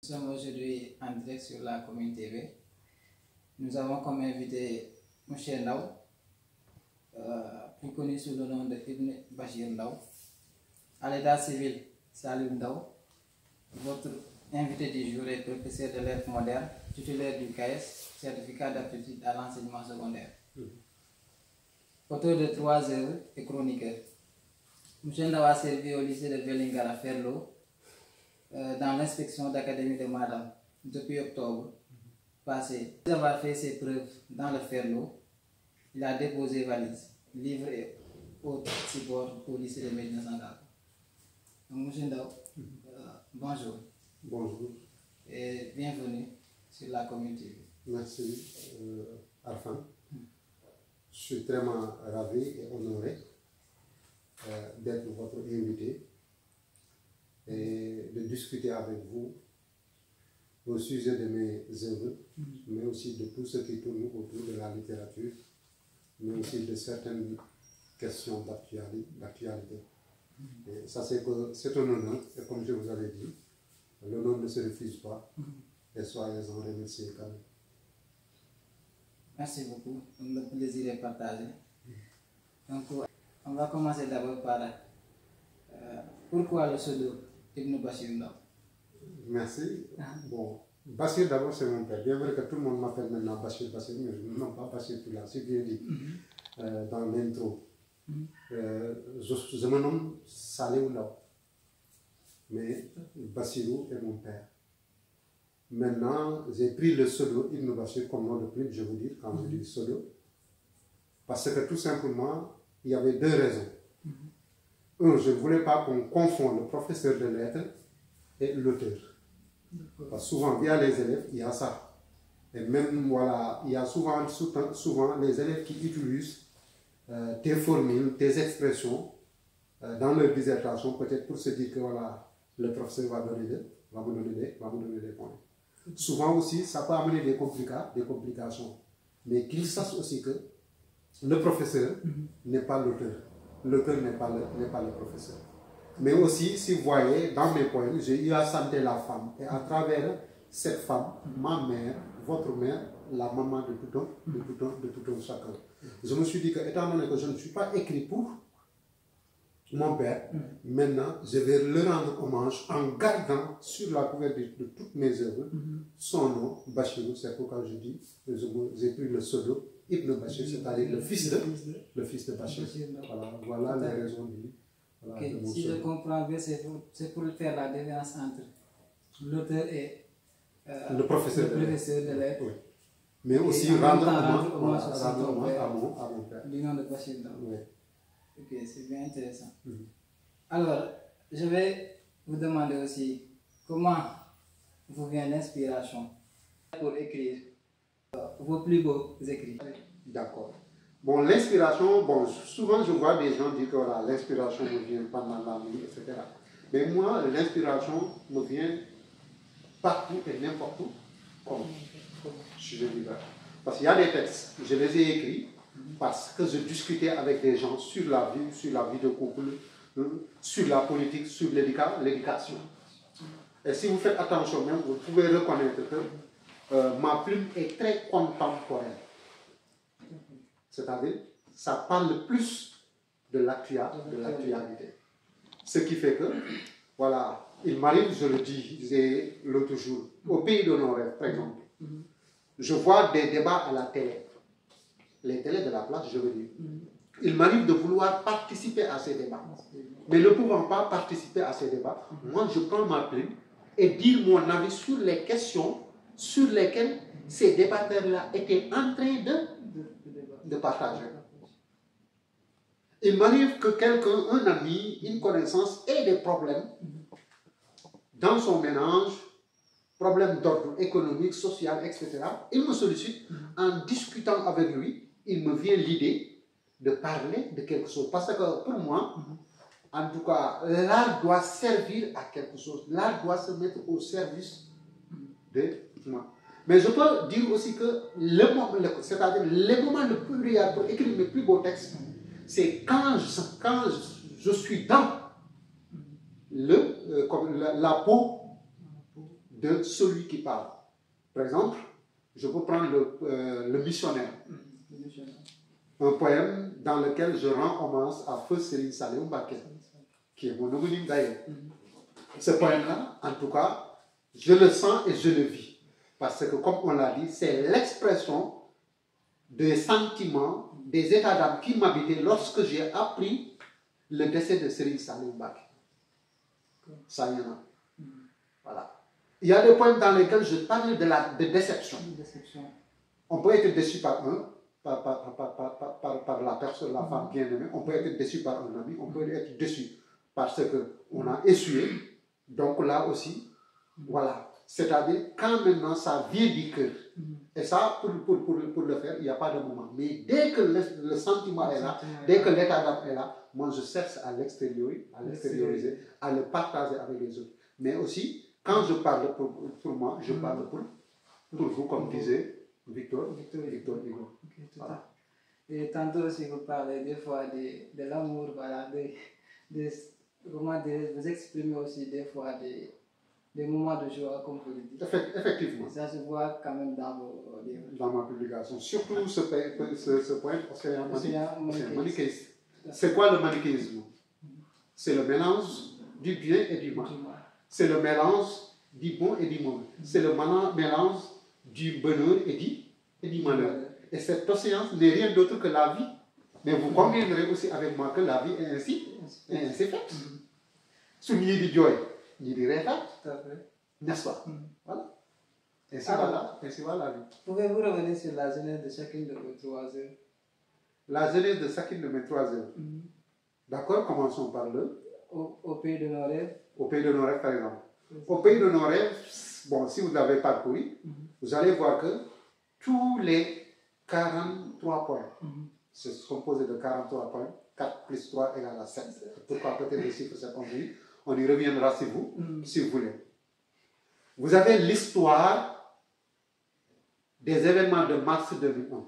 Nous sommes aujourd'hui en direct sur la Commune TV. Nous avons comme invité M. Ndao, plus connu sous le nom de Ibn Bachir Ndao, à l'état civil Salou Ndao. Votre invité du jour est professeur de lettres modernes, titulaire du CAES, certificat d'aptitude à l'enseignement secondaire. Auteur de 3 œuvres et chroniqueur. M. Ndao a servi au lycée de Vélingara Ferlo dans l'inspection d'académie de Madame depuis octobre passé. Après avoir fait ses preuves dans le Ferlo, il a déposé valise, livres et autres supports au lycée de Médina Sandaga. Donc, M. Ndao, bonjour. Bonjour. Et bienvenue sur la Commune TV. Merci, Arfan. Je suis très ravi et honoré d'être votre invité et de discuter avec vous au sujet de mes œuvres, mais aussi de tout ce qui tourne autour de la littérature, mais aussi de certaines questions d'actualité. Et ça, c'est un honneur, et comme je vous avais dit, l'honneur ne se refuse pas, et soyez-en remerciés quand même. Merci beaucoup, le plaisir est partagé. Donc, on va commencer d'abord par pourquoi le pseudo Ibn Bachir Ndao? Merci. Bon, Bachir d'abord c'est mon père. Bien vrai que tout le monde m'appelle maintenant Bachir, mais non pas Bachir Pula, c'est bien dit dans l'intro. Je me nomme Salou Ndao, mais Bachirou est mon père. Maintenant, j'ai pris le pseudo Ibn Bachir comme nom de plume, je vous dis, quand je dis pseudo, parce que tout simplement, il y avait 2 raisons. Un, je ne voulais pas qu'on confonde le professeur de lettres et l'auteur. Parce que souvent, via les élèves, il y a ça. Et même, voilà, il y a souvent les élèves qui utilisent tes formules, tes expressions dans leur dissertation, peut-être pour se dire que voilà, le professeur va me donner des points. Souvent aussi, ça peut amener des complications. Mais qu'ils sachent aussi que le professeur n'est pas l'auteur. L'auteur n'est pas le professeur. Mais aussi, si vous voyez, dans mes poèmes, j'ai eu à chanter la femme. Et à travers cette femme, ma mère, votre mère, la maman de tout un chacun. Je me suis dit que, étant donné que je ne suis pas écrit pour mon père, maintenant, je vais le rendre hommage en gardant sur la couverture de toutes mes œuvres son nom, Bachirou. C'est pourquoi je dis, j'ai pris le pseudo Ibn Bachir, c'est-à-dire le fils de Bachir. Voilà les raisons de si je comprends bien, c'est pour faire la différence entre l'auteur et le professeur de lettres. Oui. Mais aussi rendre hommage à mon père. Du nom de Bachir Ndao. Oui. Ok, c'est bien intéressant. Alors, je vais vous demander aussi comment vous vient l'inspiration pour écrire vos plus beaux écrits. D'accord. Bon, l'inspiration, souvent je vois des gens dire que voilà, l'inspiration me vient pendant la nuit, etc. Mais moi, l'inspiration me vient partout et n'importe où, comme je le dis. Parce qu'il y a des textes, je les ai écrits parce que je discutais avec des gens sur la vie de couple, sur la politique, sur l'éducation. Et si vous faites attention même, vous pouvez reconnaître que ma plume est très contemporaine. C'est-à-dire, ça parle plus de l'actualité. Ce qui fait que, voilà, il m'arrive, je le disais l'autre jour, au pays de nos rêves, par exemple, je vois des débats à la télé. Les télés de la place, je veux dire. Il m'arrive de vouloir participer à ces débats. Mais ne pouvant pas participer à ces débats, moi je prends ma plume et dire mon avis sur les questions sur lesquelles ces débatteurs-là étaient en train de partager. Il m'arrive que quelqu'un, un ami, une connaissance ait des problèmes dans son ménage, problèmes d'ordre économique, social, etc. Il me sollicite, en discutant avec lui, il me vient l'idée de parler de quelque chose. Parce que pour moi, en tout cas, l'art doit servir à quelque chose. L'art doit se mettre au service de moi. Mais je peux dire aussi que le moment le plus réel pour écrire mes plus beaux textes, c'est quand je suis dans la peau de celui qui parle. Par exemple, je peux prendre le missionnaire. Un poème dans lequel je rends hommage à Feu Serigne Saliou Mbacké, qui est mon homonyme d'ailleurs. Ce poème-là, en tout cas, je le sens et je le vis. Parce que, comme on l'a dit, c'est l'expression des sentiments, des états d'âme qui m'habitaient lorsque j'ai appris le décès de Serigne Saliou Mbacké. Ça y en a. Voilà. Il y a des poèmes dans lesquels je parle de déception. On peut être déçu par par la personne, la femme bien-aimée. On peut être déçu par un ami. On peut être déçu parce qu'on a essuyé. Donc là aussi, voilà. C'est-à-dire, quand maintenant ça vient du cœur, et ça, pour le faire, il n'y a pas de moment. Mais dès que le sentiment est là, dès que l'état d'âme est là, moi je cherche à l'extérioriser, à le partager avec les autres. Mais aussi, quand je parle pour moi, je parle pour vous, comme disait Victor Hugo. Voilà. Et tantôt aussi, vous parlez des fois de l'amour, voilà, comment dire, vous exprimez aussi des fois des moments de joie, comme vous le dites. Effectivement. Et ça se voit quand même dans vos livres. Dans ma publication. Surtout ce point, océan manichéiste. C'est quoi le manichéisme? C'est le mélange du bien et du mal. C'est le mélange du bon et du mauvais. C'est le mélange du bonheur et du malheur. Et cet océan n'est rien d'autre que la vie. Mais vous conviendrez aussi avec moi que la vie est ainsi faite. Sous ni di joy, ni di rétat, n'est-ce pas? Voilà. Ainsi va la vie. Pouvez-vous revenir sur la jeunesse de chacune de vos 3 œuvres? La jeunesse de chacune de mes 3 œuvres. D'accord, commençons par Au pays de nos rêves. Au pays de nos rêves, par exemple. Au pays de nos rêves, bon, si vous avez parcouru, vous allez voir que tous les 43 points, c'est composé de 43 points, 4 plus 3 égale à 7. Pourquoi peut-être le chiffre 7, on y reviendra si vous voulez. Vous avez l'histoire des événements de mars 2001.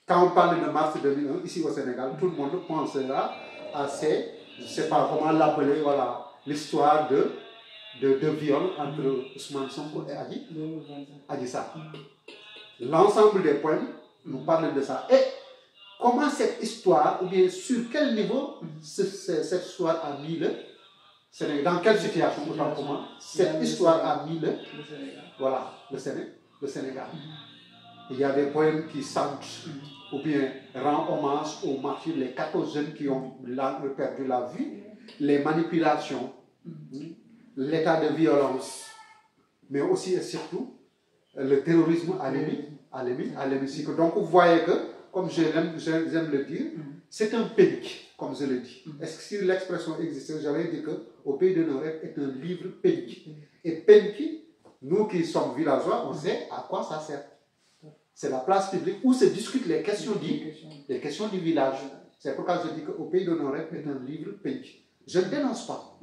Quand on parle de mars 2001, ici au Sénégal, tout le monde pensera à je ne sais pas comment l'appeler, voilà, l'histoire de viol entre Ousmane Sonko et Adji Sarr. L'ensemble des poèmes nous parlent de ça. Et comment cette histoire, ou bien sur quel niveau cette histoire a mis le Sénégal, dans quelle situation, autant pour moi, cette histoire a mis le Sénégal. Il y a des poèmes qui sentent, ou bien rendent hommage aux martyrs, les 14 jeunes qui ont perdu la vie, les manipulations, l'état de violence, mais aussi et surtout le terrorisme à l'hémicycle. Donc vous voyez que, comme j'aime le dire, c'est un pénique, comme je le dis. Est-ce que si l'expression existait, j'allais dire que Au pays de nos rêves est un livre pénique. Et pénique, nous qui sommes villageois, on sait à quoi ça sert. C'est la place publique où se discutent les questions du village. C'est pourquoi je dis qu'Au pays de nos rêves est un livre pénique. Je ne dénonce pas.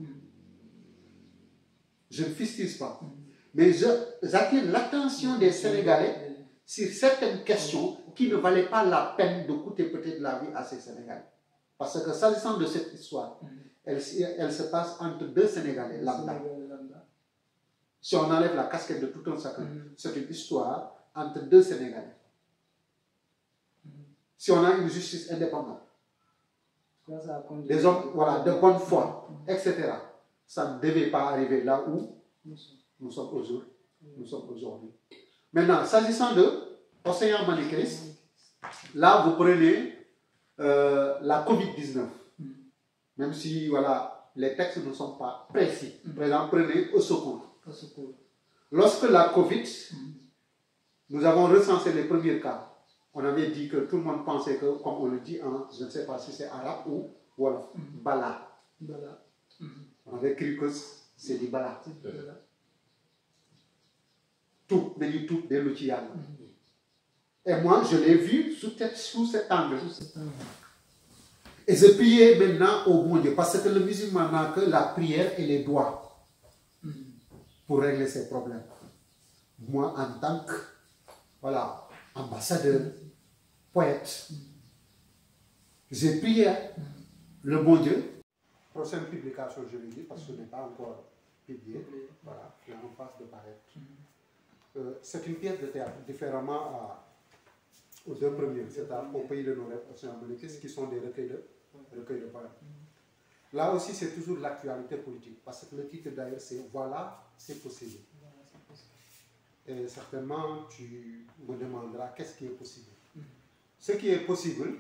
Je ne fistise pas. Mais j'attire l'attention des Sénégalais sur certaines questions qui ne valaient pas la peine de coûter peut-être la vie à ces Sénégalais. Parce que s'agissant de cette histoire, elle se passe entre 2 Sénégalais lambda. Si on enlève la casquette de tout un chacun, c'est une histoire entre 2 Sénégalais. Si on a une justice indépendante, des hommes de bonne foi, etc., ça ne devait pas arriver là où nous sommes aujourd'hui. Maintenant, s'agissant de Océan manichéiste, là vous prenez la COVID-19. Même si les textes ne sont pas précis. Par exemple, prenez au secours. Lorsque la COVID, nous avons recensé les premiers cas. On avait dit que tout le monde pensait que, comme on le dit je ne sais pas si c'est arabe ou wolof, Bala. On avait cru que c'est du Bala. Tout, mais du tout, des loutianes. Et moi, je l'ai vu sous cet angle. Et je priais maintenant au bon Dieu, parce que le musulman n'a que la prière et les doigts pour régler ses problèmes. Moi, en tant que ambassadeur, poète, j'ai prié le bon Dieu. Prochaine publication, je l'ai dit, parce que ce n'est pas encore piliers, voilà, qui est en face de paraître. C'est une pièce de théâtre, différemment aux deux premiers, c'est-à-dire au pays de nos rêves, qui sont des recueils de poèmes. Là aussi, c'est toujours l'actualité politique, parce que le titre d'ailleurs, c'est Voilà, c'est possible. Et certainement, tu me demanderas qu'est-ce qui est possible. Ce qui est possible,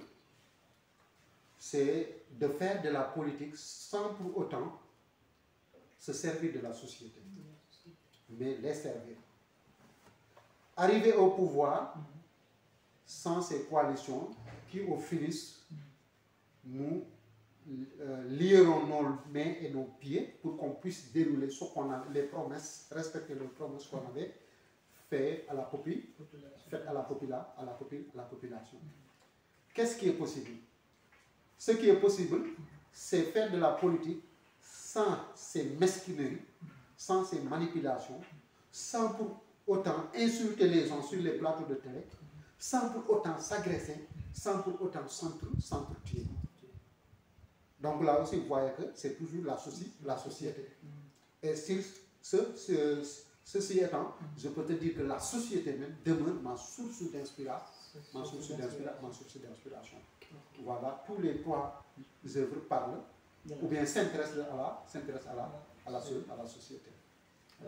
c'est de faire de la politique sans pour autant se servir de la société, mais les servir. Arriver au pouvoir sans ces coalitions qui, au finish, nous lieront nos mains et nos pieds pour qu'on puisse dérouler ce qu'on a, les promesses, respecter les promesses qu'on avait faites à la population. Qu'est-ce qui est possible? Ce qui est possible, c'est faire de la politique sans ces mesquineries, sans ces manipulations, sans pour autant insulter les gens sur les plateaux de télé, sans pour autant s'agresser, sans pour autant s'entretuer. Donc là aussi, vous voyez que c'est toujours la société. Et ceci étant, je peux te dire que la société même demeure ma source d'inspiration. Voilà, tous les trois œuvres parlent, ou bien s'intéressent à la société. Tout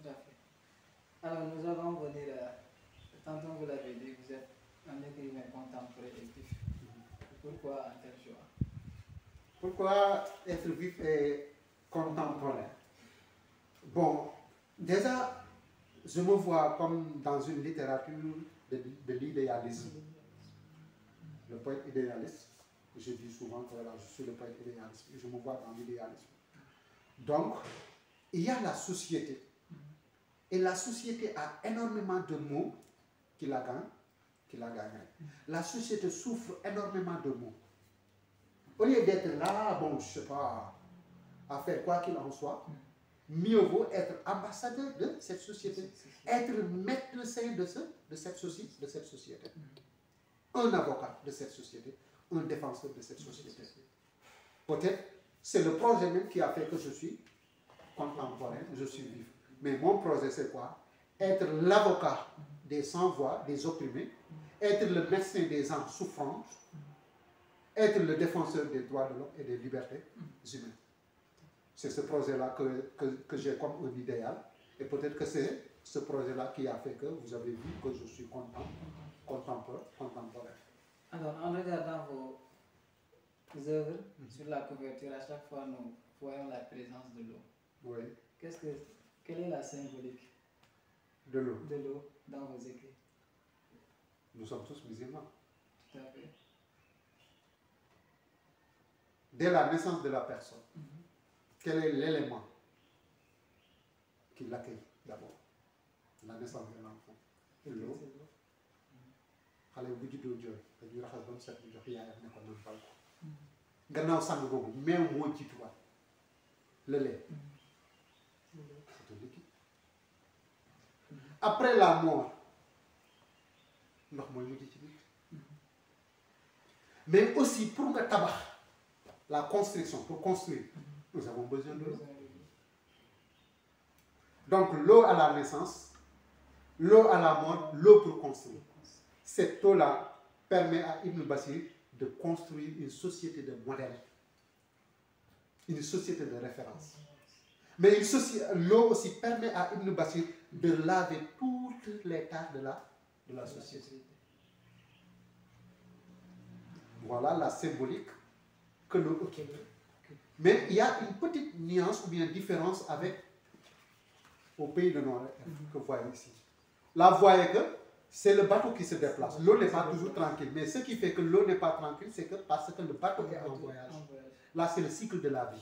à fait. Alors nous allons venir, tantôt vous l'avez dit, vous êtes un écrivain contemporain et vif. Pourquoi un tel choix? Pourquoi être vif et contemporain? Bon, déjà, je me vois comme dans une littérature de l'idéalisme. Le poète idéaliste, je dis souvent que voilà, je suis le poète idéaliste, je me vois dans l'idéalisme. Donc, il y a la société. Et la société a énormément de maux qui la gagnent. La société souffre énormément de maux. Au lieu d'être là, bon, je ne sais pas, à faire quoi qu'il en soit, mieux vaut être ambassadeur de cette société, être médecin de cette société, un avocat de cette société, un défenseur de cette société. Peut-être c'est le projet même qui a fait que je suis contemporain, je suis vif. Mais mon projet c'est quoi? Être l'avocat des sans-voix, des opprimés, être le médecin des gens souffrants, être le défenseur des droits de l'homme et des libertés humaines. C'est ce projet-là que j'ai comme un idéal. Et peut-être que c'est ce projet-là qui a fait que vous avez vu que je suis contemporain. Alors, en regardant vos œuvres sur la couverture, à chaque fois nous voyons la présence de l'eau. Oui. Quelle est la symbolique de l'eau dans vos écrits? Nous sommes tous musulmans. Tout à fait. Dès la naissance de la personne, quel est l'élément qui l'accueille d'abord? La naissance de l'enfant. L'eau. Xale bu juddoo jooy dañuy raxas ba mu set bu jox yaayam ne ko nampal ko. Gannaaw sang boobu meew moo jiituwaat. Le lait. C'est un liquide. Après la mort, ndox mooy mujj ci biir. Mais aussi pour nga tabax, la construction, pour construire, nous avons besoin de l'eau. Donc l'eau à la naissance, l'eau à la mort, l'eau pour construire. Cette eau-là permet à Ibn Bashir de construire une société de modèle, une société de référence. Mais l'eau aussi permet à Ibn Bashir de laver toutes les tâches de la société. Voilà la symbolique que l'eau occupe. Mais il y a une petite nuance ou bien différence avec au pays de Nord que vous voyez ici. Là, vous voyez que c'est le bateau qui se déplace. L'eau n'est pas toujours tranquille. Mais ce qui fait que l'eau n'est pas tranquille, c'est que parce que le bateau est en voyage. Là, c'est le cycle de la vie.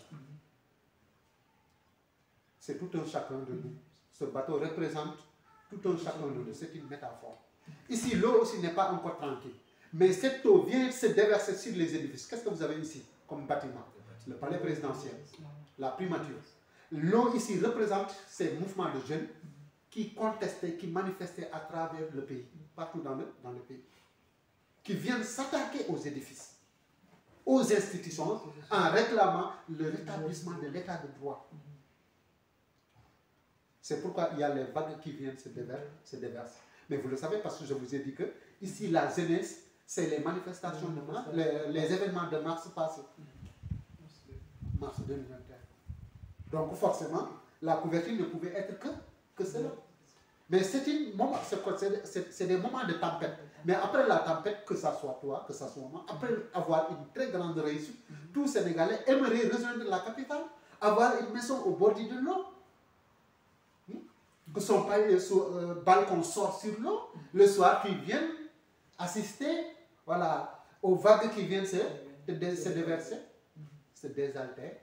C'est tout un chacun de nous. Ce bateau représente tout un chacun de nous. C'est une métaphore. Ici, l'eau aussi n'est pas encore tranquille. Mais cette eau vient se déverser sur les édifices. Qu'est-ce que vous avez ici comme bâtiment? Le palais présidentiel, la primature. L'eau ici représente ces mouvements de jeunes qui contestaient, qui manifestaient à travers le pays, partout dans le pays, qui viennent s'attaquer aux édifices, aux institutions, en réclamant le rétablissement de l'état de droit, C'est pourquoi il y a les vagues qui viennent se déverser. Mais vous le savez parce que je vous ai dit que ici, la jeunesse, c'est les manifestations de mars, les événements de mars passés. Mars 2021. Donc forcément, la couverture ne pouvait être que cela. Mais c'est des moments de tempête. Mais après la tempête, que ça soit toi, que ça soit moi, après avoir une très grande réussite, tous Sénégalais aimeraient rejoindre la capitale, avoir une maison au bord de l'eau. Que son balcon sort sur l'eau, le soir, qu'ils viennent assister aux vagues qui viennent se déverser, se désaltèrent.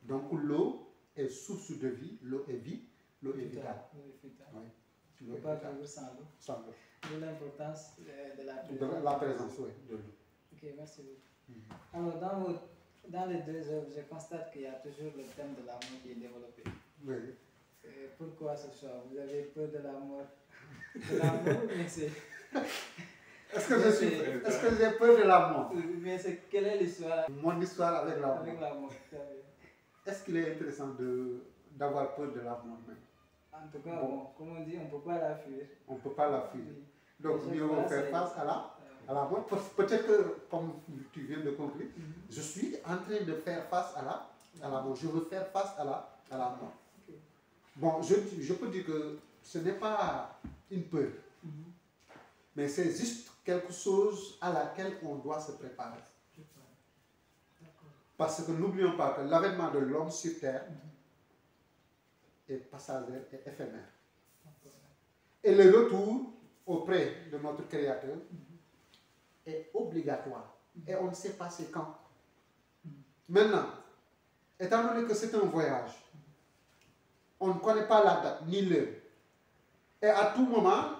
Donc l'eau est source de vie, l'eau est vie, l'eau est vitale. Tu ne peux pas vivre sans l'eau. Sans l'eau. D'où l'importance de la présence. De la présence, oui, de l'eau. Ok, merci beaucoup. Alors, dans les deux œuvres, je constate qu'il y a toujours le thème de l'amour qui est développé. Oui. Pourquoi ce choix? Vous avez peur de la mort? De l'amour, mais c'est... Est-ce que j'ai peur de la mort? Mais quelle est l'histoire? Mon histoire avec la mort. Avec la mort. Est-ce qu'il est intéressant d'avoir peur de la mort même? En tout cas, bon, comme on dit, on ne peut pas la fuir. On ne peut pas la fuir. Oui. Donc, mieux vaut faire face à la mort. Peut-être que, comme tu viens de conclure, je suis en train de faire face à la mort. Je veux faire face à la mort. Okay. Bon, je peux dire que ce n'est pas une peur, mais c'est juste quelque chose à laquelle on doit se préparer. Parce que n'oublions pas que l'avènement de l'homme sur terre est passager et éphémère. Et le retour auprès de notre Créateur est obligatoire. Et on ne sait pas c'est quand. Maintenant, étant donné que c'est un voyage, on ne connaît pas la date ni l'heure. Et à tout moment,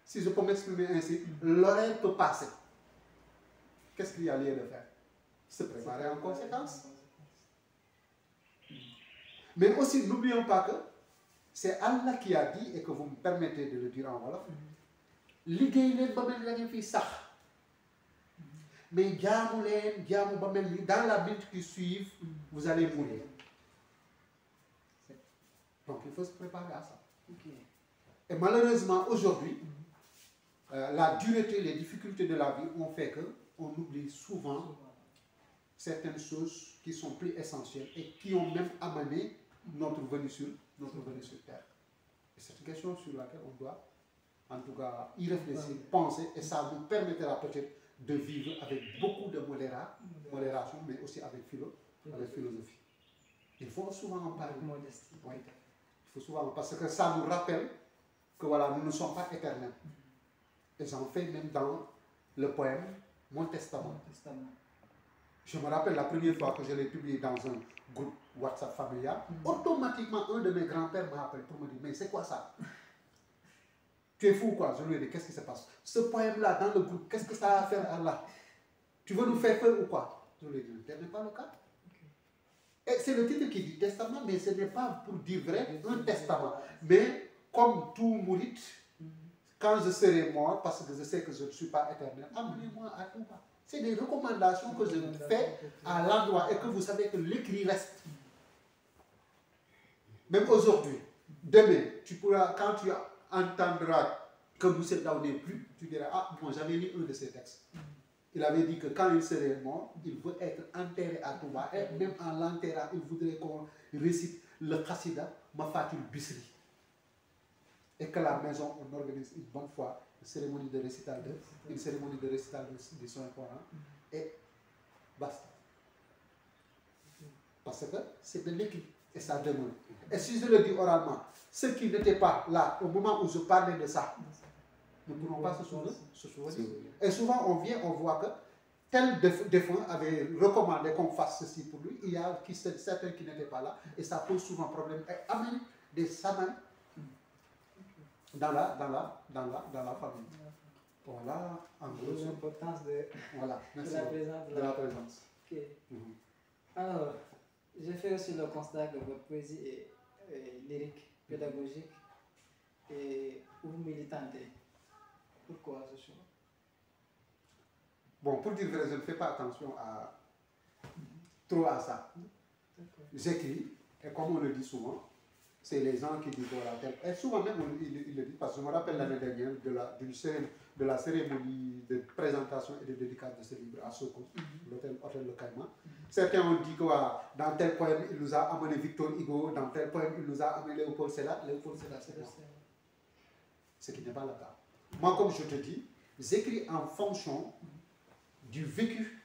si je peux m'exprimer ainsi, l'horaire peut passer. Qu'est-ce qu'il y a lieu de faire? Se préparer en conséquence. Mais aussi, n'oublions pas que c'est Allah qui a dit, et que vous me permettez de le dire en wolof, liggéey leen ba mel ni da ngeen fiy sax, mais jaamu leen jaamu ba mel ni dans la minute qui suit, vous allez mourir. Donc il faut se préparer à ça. Okay. Et malheureusement aujourd'hui, la dureté, les difficultés de la vie ont fait qu'on oublie souvent certaines choses qui sont plus essentielles et qui ont même amené notre venue sur terre. Et c'est une question sur laquelle on doit, en tout cas, y réfléchir, penser, et ça nous permettra peut-être de vivre avec beaucoup de modération, mais aussi avec philosophie. Il faut souvent en parler. Oui. Il faut souvent, parce que ça nous rappelle que voilà, nous ne sommes pas éternels. Et j'en fais même dans le poème Mon Testament. Je me rappelle la première fois que je l'ai publié dans un groupe WhatsApp familial, automatiquement un de mes grands-pères m'a appelé pour me dire, mais c'est quoi ça? Tu es fou quoi? Je lui ai dit, qu'est-ce qui se passe? Ce poème-là dans le groupe, qu'est-ce que ça a à faire à là? Tu veux nous faire peur ou quoi? Je lui ai dit, tel n'est pas le cas. Et c'est le titre qui dit testament, mais ce n'est pas pour dire vrai un testament. Mais comme tout mouride, quand je serai mort, parce que je sais que je ne suis pas éternel, amenez-moi à tout bas. C'est des recommandations que je fais à l'endroit et que vous savez que l'écrit reste. Même aujourd'hui, demain, tu pourras, quand tu entendras que Moussel Daou n'est plus, tu diras, ah bon, j'avais lu un de ses textes. Il avait dit que quand il serait mort, il veut être enterré à Touba. Et même en l'enterrant, il voudrait qu'on récite le Khassida Mafatul Bisri. Et que la maison, on organise une bonne fois une cérémonie de récital du Saint-Coran. Et basta. Parce que c'est de l'écrit. Et ça demande. Et si je le dis oralement, ceux qui n'étaient pas là au moment où je parlais de ça, ne pourront pas se souvenir. Et souvent, on vient, on voit que tel défunt avait recommandé qu'on fasse ceci pour lui. Il y a certains qui n'étaient pas là. Et ça pose souvent problème. Et amène des samans dans la famille. Voilà, en gros. L'importance de, voilà, de la présence. Okay. Alors, j'ai fait aussi le constat que votre poésie est lyrique, pédagogique et ou militante. Pourquoi ce choix? Bon, pour dire vrai, je ne fais pas attention trop à ça. J'écris, et comme on le dit souvent, c'est les gens qui disent voilà, et souvent même ils le disent, parce que je me rappelle l'année dernière de la cérémonie de présentation et de dédicace de ce livre à Sokos, l'hôtel Le Caïman. Certains ont dit que voilà, dans tel poème il nous a amené Victor Hugo, dans tel poème il nous a amené Léopold Sédar. Léopold Sédar, c'est moi. Ce qui n'est pas le cas. Moi, comme je te dis, j'écris en fonction du vécu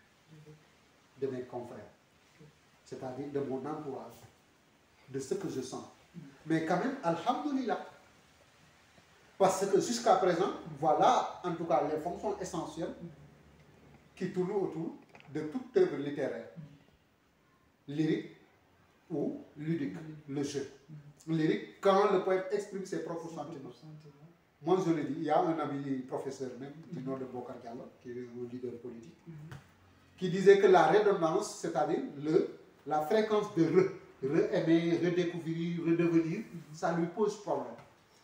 de mes confrères, c'est-à-dire de mon entourage, de ce que je sens. Mais quand même, alhamdoulilah, parce que jusqu'à présent, voilà en tout cas les fonctions essentielles qui tournent autour de toute œuvre littéraire, lyrique ou ludique, le jeu. Lyrique, quand le poète exprime ses propres sentiments. Moi, je le dis, il y a un ami professeur même, du nom de Bokar Diallo, qui est un leader politique, qui disait que la redondance, c'est-à-dire la fréquence de re-aimer, redécouvrir, redevenir, ça lui pose problème.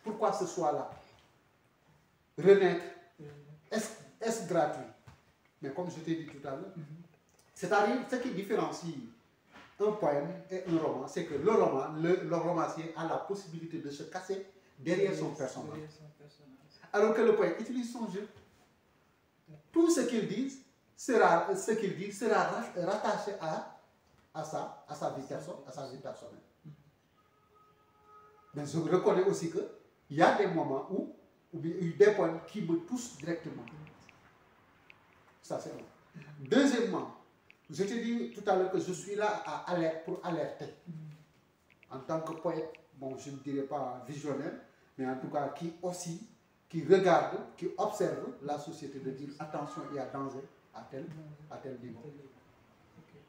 Pourquoi ce soit-là? Renaître, est-ce gratuit? Mais comme je t'ai dit tout à l'heure, c'est-à-dire ce qui différencie un poème et un roman, c'est que le romancier a la possibilité de se casser derrière son personnage. Alors que le poète utilise son jeu. Tout ce qu'il dit sera rattaché à sa vie personnelle. Mais je reconnais aussi qu'il y a des moments où il y a des poèmes qui me touchent directement. Ça, c'est bon. Deuxièmement, je te dis tout à l'heure que je suis là pour alerter. En tant que poète, bon, je ne dirais pas visionnaire, mais en tout cas qui regarde, qui observe la société, de dire attention, il y a danger à tel niveau.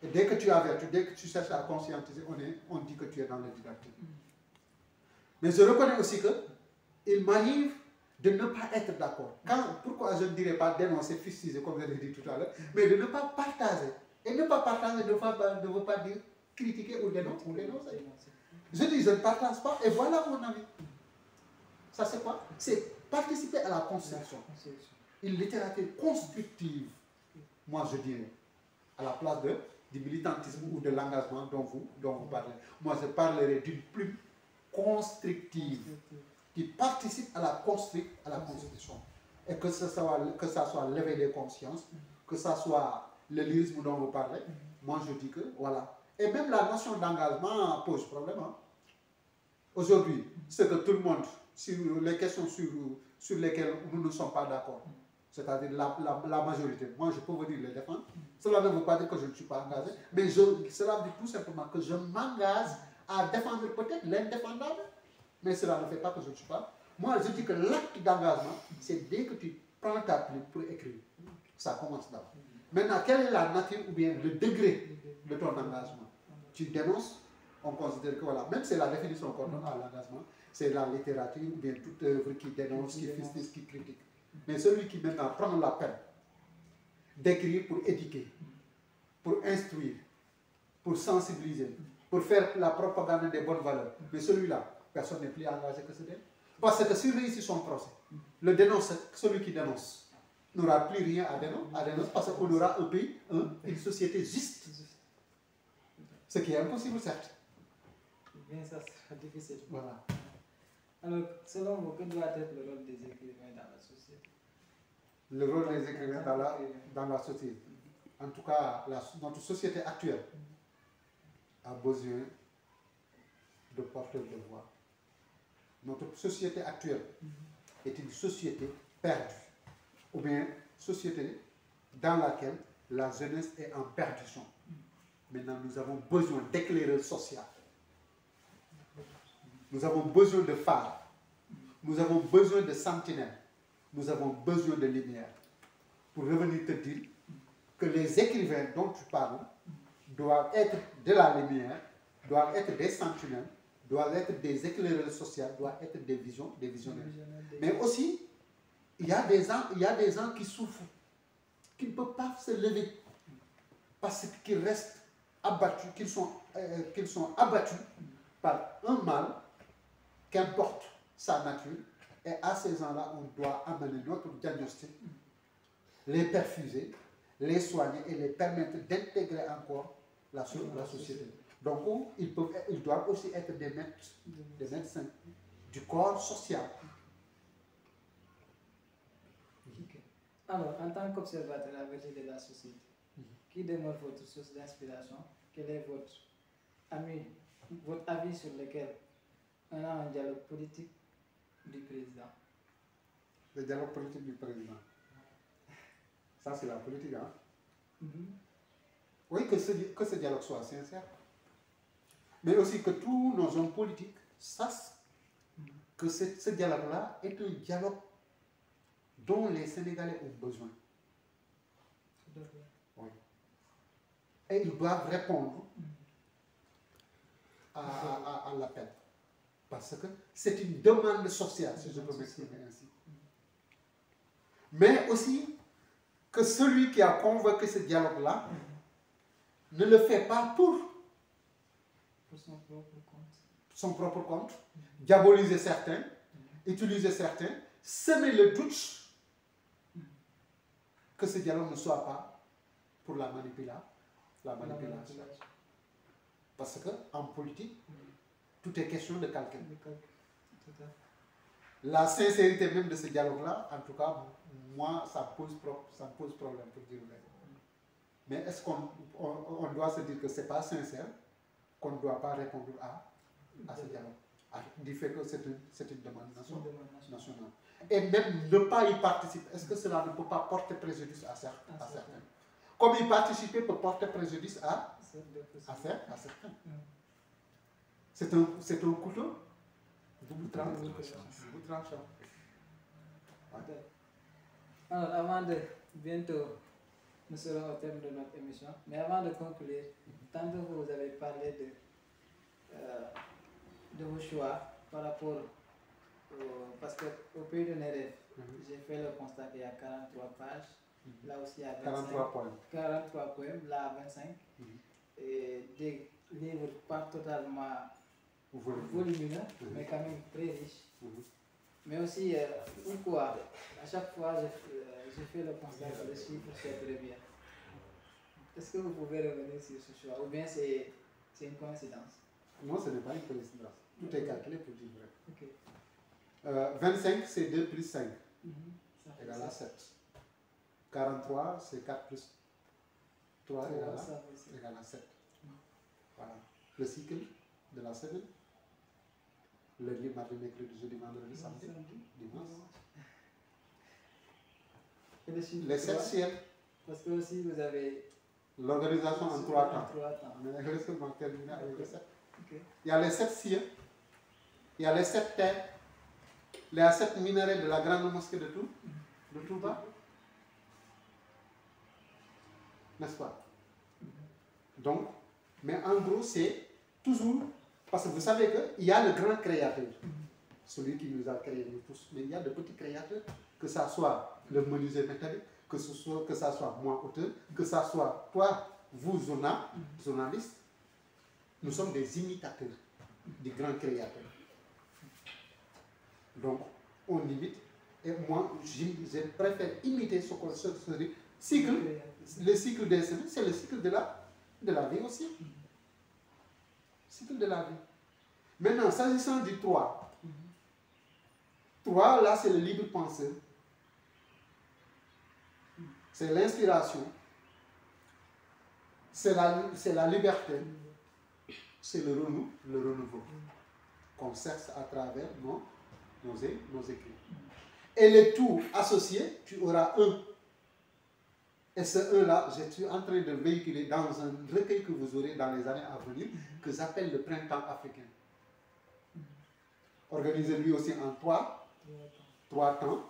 Et dès que tu avertis, dès que tu cherches à conscientiser, on dit que tu es dans le didactique. Mais je reconnais aussi qu'il m'arrive de ne pas être d'accord. Pourquoi je ne dirais pas dénoncer, fustiger, comme je l'ai dit tout à l'heure, mais de ne pas partager. Et ne pas partager ne veut pas dire critiquer ou dénoncer. Je dis, je ne partage pas, et voilà mon avis. Ça, c'est quoi? C'est participer à la construction. Une littérature constructive, moi je dirais, à la place du militantisme ou de l'engagement dont vous parlez. Moi, je parlerai d'une plume constructive qui participe à la construction. Et que ça soit l'éveil des consciences, que ça soit le lyrisme dont vous parlez, moi je dis que voilà. Et même la notion d'engagement pose problème. Hein. Aujourd'hui, c'est que tout le monde, sur les questions sur lesquelles nous ne sommes pas d'accord, c'est-à-dire la majorité, moi je peux venir les défendre. Cela ne veut pas dire que je ne suis pas engagé, mais cela dit tout simplement que je m'engage à défendre peut-être l'indéfendable, mais cela ne fait pas que je ne suis pas. Moi je dis que l'acte d'engagement, c'est dès que tu prends ta plume pour écrire. Ça commence d'abord. Maintenant, quelle est la nature ou bien le degré de ton engagement? Tu dénonces, on considère que voilà, même c'est la définition qu'on donne à l'engagement, c'est la littérature ou bien toute œuvre qui dénonce, qui fustige, qui critique. Mais celui qui maintenant prend la peine d'écrire pour éduquer, pour instruire, pour sensibiliser, pour faire la propagande des bonnes valeurs, mais celui-là, personne n'est plus engagé que ce dernier. Parce que s'il réussit son procès, le dénonce, celui qui dénonce n'aura plus rien à dénoncer parce qu'on aura un pays, une société juste. Ce qui est impossible, certes. Bien, ça sera difficile. Voilà. Alors, selon vous, que doit être le rôle des écrivains dans la société? Le rôle des écrivains dans la société. En tout cas, notre société actuelle a besoin de porteurs de voix. Notre société actuelle est une société perdue, ou bien société dans laquelle la jeunesse est en perdition. Maintenant, nous avons besoin d'éclaireurs sociaux. Nous avons besoin de phares. Nous avons besoin de sentinelles. Nous avons besoin de lumière. Pour revenir te dire que les écrivains dont tu parles doivent être de la lumière, doivent être des sentinelles, doivent être des éclaireurs sociaux, doivent être des visionnaires. Mais aussi, il y a des gens qui souffrent, qui ne peuvent pas se lever parce qu'ils restent abattus, qu'ils sont abattus par un mal qu'importe sa nature. Et à ces gens-là, on doit amener notre diagnostic, les perfuser, les soigner et les permettre d'intégrer encore la société. Donc, ils doivent aussi être des médecins du corps social. Okay. Alors, en tant qu'observateur averti de la société, qui demeure votre source d'inspiration? Quel est votre avis sur lequel on a un dialogue politique du président? Le dialogue politique du président. Ça, c'est la politique, hein? Oui, que ce dialogue soit sincère. Mais aussi que tous nos hommes politiques sachent que ce dialogue-là est un dialogue dont les Sénégalais ont besoin. Oui. Et ils doivent répondre à l'appel. Parce que c'est une demande sociale, si je peux m'exprimer ainsi. Mais aussi que celui qui a convoqué ce dialogue-là ne le fait pas pour son propre compte, diaboliser certains, utiliser certains, semer le doute que ce dialogue ne soit pas pour la manipulation. Parce qu'en politique, tout est question de calcul. La sincérité même de ce dialogue-là, en tout cas, moi, ça me pose problème pour dire vrai. Mais est-ce qu'on doit se dire que ce n'est pas sincère, qu'on ne doit pas répondre à ce dialogue, du fait que c'est une demande nationale. Et même ne pas y participer, est-ce que cela ne peut pas porter préjudice à certains? Comme y participer peut porter préjudice à certains. C'est un couteau double tranchant. Ouais. Alors, avant de bientôt, nous serons au terme de notre émission, mais avant de conclure, tantôt vous avez parlé de vos choix par rapport parce qu'au pays de mes rêves, j'ai fait le constat qu'il y a 43 pages, là aussi il y a 43 poèmes, là à 25, et des livres pas totalement volumineux, mais quand même très riches. Mais aussi, pourquoi à chaque fois je fais le constat que le chiffre c'est très bien. Est-ce que vous pouvez revenir sur ce choix ou bien c'est une coïncidence? Non, ce n'est pas une coïncidence. Tout est calculé pour dire vrai. Okay. 25, c'est 2 plus 5, égale à 7. 43, c'est 4 plus 3 égale à 7. Voilà. Le cycle de la semaine. Lundi, mardi, mercredi, jeudi, vendredi, samedi, dimanche. Et les 7 ciels. Parce que aussi vous avez l'organisation en 3 temps. Mais laissez-moi terminer avec les 7. Okay. Il y a les 7 cieux, il y a les 7 terres, il y a 7 minéraux de la grande mosquée de Touba. N'est-ce pas? Donc, mais en gros, c'est toujours, parce que vous savez qu'il y a le grand créateur, celui qui nous a créés nous tous, mais il y a de petits créateurs, que ça soit le menuisier métallique, que ça soit moi, auteur, que ça soit toi, vous, journaliste, nous sommes des imitateurs du grand créateur. Donc, on imite, et moi, je préfère imiter ce cycle, le cycle des semaines, c'est le cycle de la vie aussi. Cycle de la vie. Maintenant, s'agissant du 3, 3, là, c'est le libre penseur. C'est l'inspiration. C'est la liberté. C'est le renouveau qu'on cherche à travers nos écrits. Et le tout associé, tu auras un. Et ce 1-là, je suis en train de véhiculer dans un recueil que vous aurez dans les années à venir, que j'appelle le printemps africain. Organisé lui aussi en 3 temps.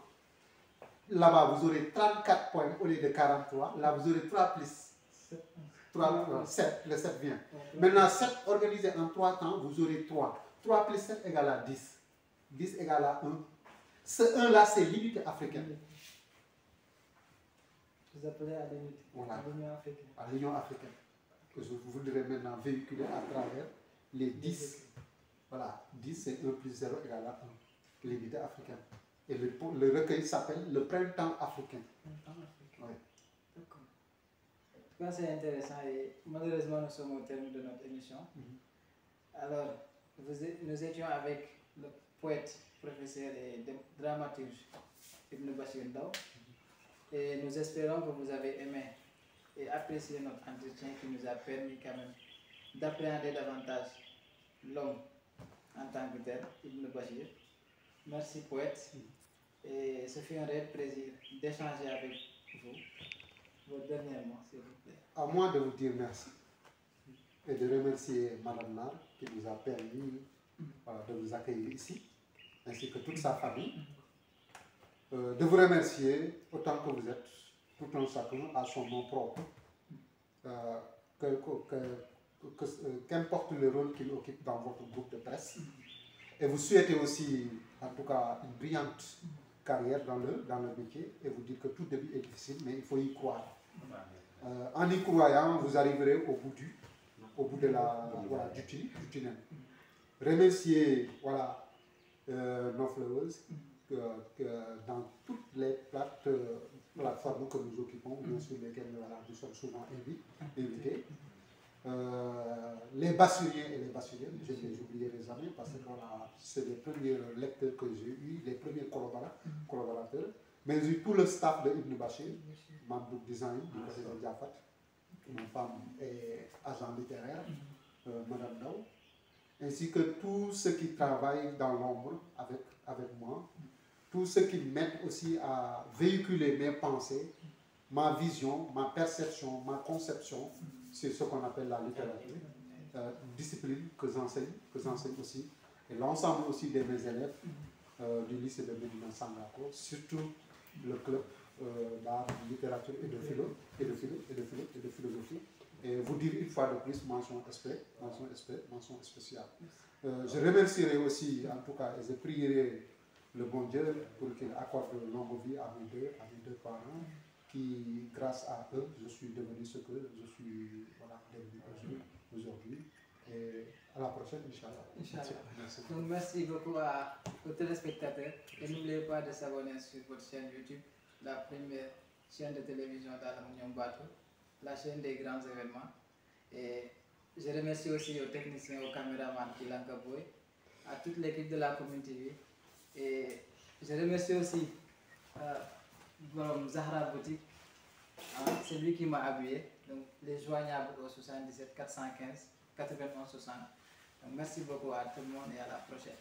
Là-bas, vous aurez 34 poèmes au lieu de 43. Là, vous aurez 3 plus 7. Le 7 vient. Maintenant, 7 organisé en 3 temps, vous aurez 3. 3 plus 7 égale à 10. 10 égale à 1. Ce 1-là, c'est l'unité africaine. Vous appelez à l'unité, voilà. À l'Union africaine. À l'Union africaine. Que je voudrais maintenant véhiculer à travers les 10. Voilà, 10 c'est 1 plus 0 égale à 1. L'unité africaine. Et le recueil s'appelle le printemps africain. Printemps africain. Oui. D'accord. cas, c'est intéressant et malheureusement, nous sommes au terme de notre émission. Alors, nous étions avec le poète, professeur et dramaturge Ibn Bachir Ndao et nous espérons que vous avez aimé et apprécié notre entretien qui nous a permis quand même d'appréhender davantage l'homme en tant que tel, Ibn Bachir. Merci poète et ce fut un réel plaisir d'échanger avec vous. Vos derniers mots, s'il vous plaît. À moi de vous dire merci et de remercier Madame Nar qui nous a permis de vous accueillir ici, ainsi que toute sa famille. De vous remercier autant que vous êtes, tout un chacun à son nom propre, qu'importe le rôle qu'il occupe dans votre groupe de presse. Et vous souhaitez aussi, en tout cas, une brillante carrière dans le métier et vous dire que tout début est difficile, mais il faut y croire. En y croyant, vous arriverez au bout du tunnel. Remercier nos fleuves dans toutes les plateformes que nous occupons, bien sûr lesquelles nous sommes souvent invités. Les bassuriens et les bassuriennes, je ne les oublierai jamais parce que c'est les premiers lecteurs que j'ai eus, les premiers collaborateurs, mais tout le staff de Ibn Bachir, Mamdouk Design, du président Diafat, ma femme est agent littéraire, Madame Ndao, ainsi que tous ceux qui travaillent dans l'ombre avec moi, tous ceux qui m'aident aussi à véhiculer mes pensées, ma vision, ma perception, ma conception, c'est ce qu'on appelle la littérature, discipline que j'enseigne aussi, et l'ensemble aussi de mes élèves du lycée de Médina Sangako, surtout le club d'art, de littérature et de philosophie. Et vous dire une fois de plus, mention spéciale. Je remercierai aussi, en tout cas, et je prierai le bon Dieu pour qu'il accorde une longue vie à mes deux parents, qui, grâce à eux, je suis devenu ce que je suis devenu aujourd'hui. Et à la prochaine, Inch'Allah. Merci. Donc, merci beaucoup aux téléspectateurs. Et n'oubliez pas de s'abonner sur votre chaîne YouTube, la première chaîne de télévision d'Al-Amounium Batou, la chaîne des grands événements. Et je remercie aussi aux techniciens, aux caméramans qui l'encabouent, à toute l'équipe de la Commune TV. Et je remercie aussi Zahra Boutique, c'est lui qui m'a habillé. Donc, les joignables au 77 415 91 60. Donc, merci beaucoup à tout le monde et à la prochaine.